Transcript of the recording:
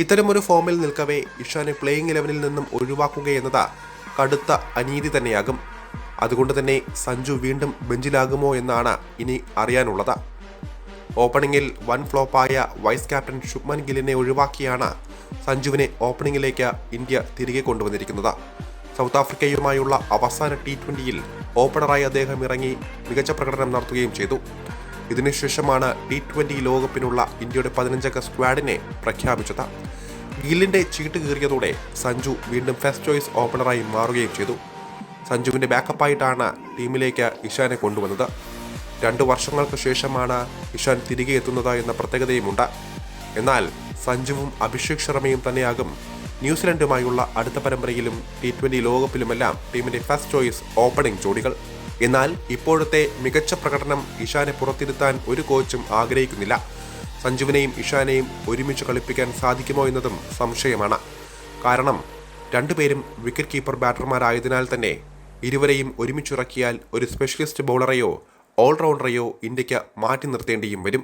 ഇത്തരമൊരു ഫോമിൽ നിൽക്കവേ ഇഷാനെ പ്ലേയിങ് 11-ൽ നിന്നും ഒഴിവാക്കുകയെന്നത് കടുത്ത അനീതി തന്നെയാകും. അതുകൊണ്ട് തന്നെ സഞ്ജു വീണ്ടും ബെഞ്ചിലാകുമോ എന്നാണ് ഇനി അറിയാനുള്ളത്. ഓപ്പണിംഗിൽ വൻ ഫ്ലോപ്പായ വൈസ് ക്യാപ്റ്റൻ ശുഭ്മൻ ഗില്ലിനെ ഒഴിവാക്കിയാണ് സഞ്ജുവിനെ ഓപ്പണിംഗിലേക്ക് ഇന്ത്യ തിരികെ കൊണ്ടുവന്നിരിക്കുന്നത്. സൗത്ത് ആഫ്രിക്കയുമായുള്ള അവസാന T20-യിൽ ഓപ്പണറായി അദ്ദേഹം ഇറങ്ങി മികച്ച പ്രകടനം നടത്തുകയും ചെയ്തു. ഇതിനുശേഷമാണ് T20 ലോകകപ്പിനുള്ള ഇന്ത്യയുടെ 15-അംഗ സ്ക്വാഡിനെ പ്രഖ്യാപിച്ചത്. ഗില്ലിന്റെ ചീട്ട് കീറിയതോടെ സഞ്ജു വീണ്ടും ഫസ്റ്റ് ചോയ്സ് ഓപ്പണറായി മാറുകയും ചെയ്തു. സഞ്ജുവിന്റെ ബാക്കപ്പായിട്ടാണ് ടീമിലേക്ക് ഇഷാനെ കൊണ്ടുവന്നത്. 2 വർഷങ്ങൾക്ക് ശേഷമാണ് ഇഷാൻ തിരികെ എത്തുന്നത് എന്ന പ്രത്യേകതയുമുണ്ട്. എന്നാൽ സഞ്ജുവും അഭിഷേക് ശർമ്മയും തന്നെയാകും ന്യൂസിലൻഡുമായുള്ള അടുത്ത പരമ്പരയിലും T20 ലോകകപ്പിലുമെല്ലാം ടീമിന്റെ ഫസ്റ്റ് ചോയ്സ് ഓപ്പണിംഗ് ജോഡികൾ. എന്നാൽ ഇപ്പോഴത്തെ മികച്ച പ്രകടനം ഇഷാനെ പുറത്തിരുത്താൻ ഒരു കോച്ചും ആഗ്രഹിക്കുന്നില്ല. സഞ്ജുവിനെയും ഇഷാനെയും ഒരുമിച്ച് കളിപ്പിക്കാൻ സാധിക്കുമോ എന്നതും സംശയമാണ്. കാരണം രണ്ടുപേരും വിക്കറ്റ് കീപ്പർ ബാറ്റർമാരായതിനാൽ തന്നെ ഇരുവരെയും ഒരുമിച്ചിറക്കിയാൽ ഒരു സ്പെഷ്യലിസ്റ്റ് ബൗളറെയോ ഓൾറൗണ്ടറെയോ ഇന്ത്യക്ക് മാറ്റി നിർത്തേണ്ടിയും വരും.